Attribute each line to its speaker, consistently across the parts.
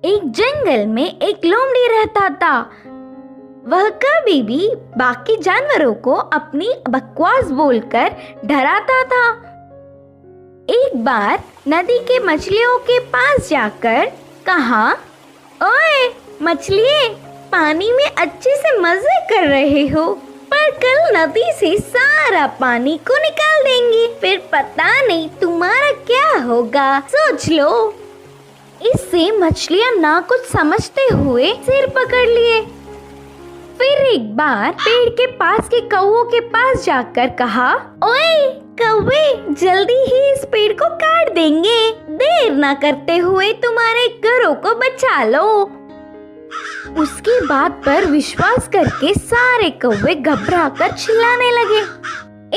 Speaker 1: एक जंगल में एक लोमड़ी रहता था। वह कभी भी बाकी जानवरों को अपनी बकवास बोलकर डराता था। एक बार नदी के मछलियों के पास जाकर कहा, ओए मछलिए, पानी में अच्छे से मजे कर रहे हो, पर कल नदी से सारा पानी को निकाल देंगे, फिर पता नहीं तुम्हारा क्या होगा, सोच लो। इससे मछलियां ना कुछ समझते हुए सिर पकड़ लिए। फिर एक बार पेड़ के पास के कौवों के पास जाकर कहा, ओए कौवे, जल्दी ही इस पेड़ को काट देंगे, देर ना करते हुए तुम्हारे घरों को बचा लो। उसकी बात पर विश्वास करके सारे कौवे घबराकर चिल्लाने लगे।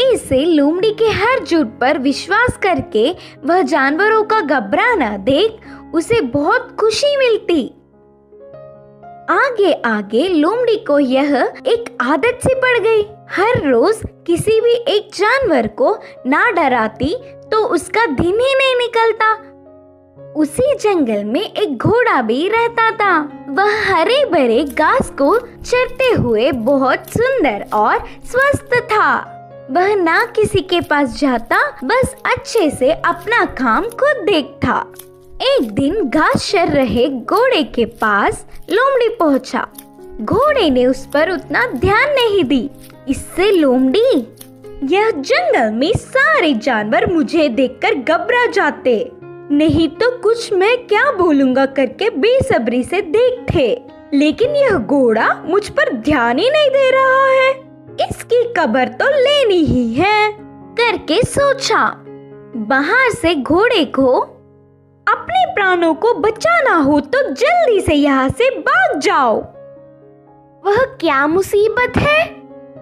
Speaker 1: ऐसे लोमड़ी के हर झूठ पर विश्वास करके वह जानवरों का घबराना देख उसे बहुत खुशी मिलती। आगे आगे लोमड़ी को यह एक आदत सी पड़ गई। हर रोज किसी भी एक जानवर को ना डराती तो उसका दिन ही नहीं निकलता। उसी जंगल में एक घोड़ा भी रहता था। वह हरे भरे घास को चरते हुए बहुत सुंदर और स्वस्थ था। वह ना किसी के पास जाता, बस अच्छे से अपना काम खुद देखता। एक दिन घास चर रहे घोड़े के पास लोमड़ी पहुंचा। घोड़े ने उस पर उतना ध्यान नहीं दी। इससे लोमड़ी, यह जंगल में सारे जानवर मुझे देखकर घबरा जाते, नहीं तो कुछ मैं क्या बोलूंगा करके बेसब्री से देखते, लेकिन यह घोड़ा मुझ पर ध्यान ही नहीं दे रहा है, इसकी खबर तो लेनी ही है करके सोचा। बाहर से घोड़े को अपने प्राणों को बचाना हो तो जल्दी से यहाँ से भाग जाओ। वह क्या मुसीबत है?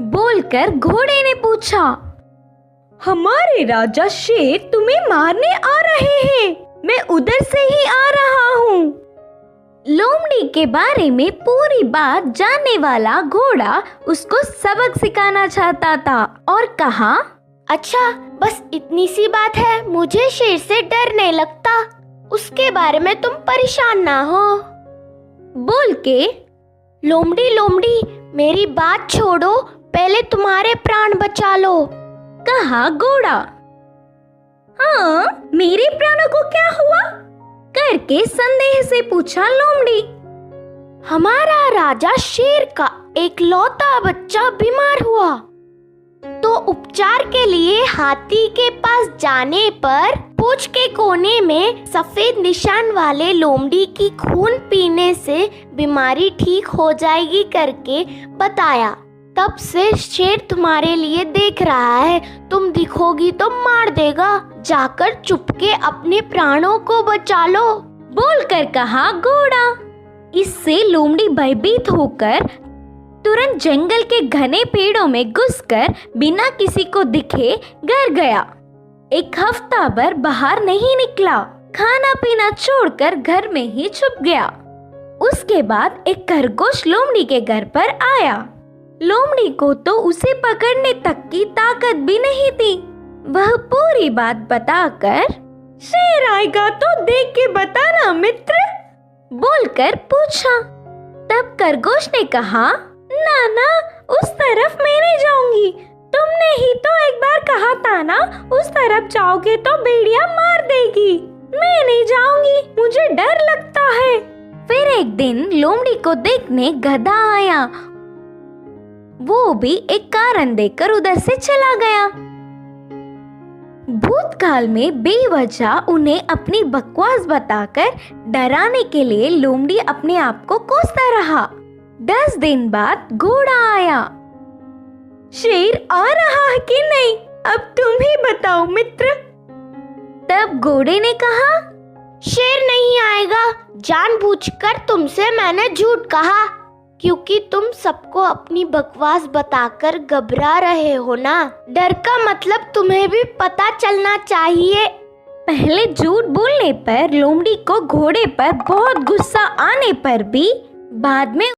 Speaker 1: बोलकर घोड़े ने पूछा। हमारे राजा शेर तुम्हें मारने आ रहे हैं, मैं उधर से ही आ रहा हूँ। लोमड़ी के बारे में पूरी बात जानने वाला घोड़ा उसको सबक सिखाना चाहता था और कहा, अच्छा बस इतनी सी बात है, मुझे शेर से डर नहीं लगता, उसके बारे में तुम परेशान ना हो। बोल के लोमड़ी लोमड़ी मेरी बात छोड़ो, पहले तुम्हारे प्राण बचा लो, कहा घोड़ा। हाँ, मेरे प्राणों को क्या हुआ? करके संदेह से पूछा लोमड़ी। हमारा राजा शेर का एक लौता बच्चा बीमार हुआ, तो उपचार के लिए हाथी के पास जाने पर पूंछ के कोने में सफेद निशान वाले लोमड़ी की खून पीने से बीमारी ठीक हो जाएगी करके बताया। तब से शेर तुम्हारे लिए देख रहा है, तुम दिखोगी तो मार देगा, जाकर चुपके अपने प्राणों को बचा लो, बोलकर कहा घोड़ा। इससे लोमड़ी भयभीत होकर तुरंत जंगल के घने पेड़ों में घुसकर बिना किसी को दिखे घर गया। एक हफ्ता भर बाहर नहीं निकला, खाना पीना छोड़कर घर में ही छुप गया। उसके बाद एक खरगोश लोमड़ी के घर पर आया। लोमड़ी को तो उसे पकड़ने तक की ताकत भी नहीं थी। वह पूरी बात बताकर, शेर आएगा तो देख के बताना मित्र, बोलकर पूछा। तब खरगोश ने कहा, ना ना, उस तरफ मैं नहीं जाऊंगी, तुमने ही तो एक बार कहा था ना, उस तरफ जाओगे तो भेड़िया मार देगी, मैं नहीं जाऊंगी, मुझे डर लगता है। फिर एक दिन लोमड़ी को देखने गधा आया। वो भी एक कारण देकर उधर से चला गया। भूतकाल में बेवजह उन्हें अपनी बकवास बताकर डराने के लिए लोमड़ी अपने आप को कोसता रहा। 10 दिन बाद घोड़ा आया। शेर आ रहा है कि नहीं, अब तुम ही बताओ मित्र। तब घोड़े ने कहा, शेर नहीं आएगा, जानबूझकर तुमसे मैंने झूठ कहा, क्योंकि तुम सबको अपनी बकवास बताकर घबरा रहे हो ना, डर का मतलब तुम्हें भी पता चलना चाहिए। पहले झूठ बोलने पर लोमड़ी को घोड़े पर बहुत गुस्सा आने पर भी बाद में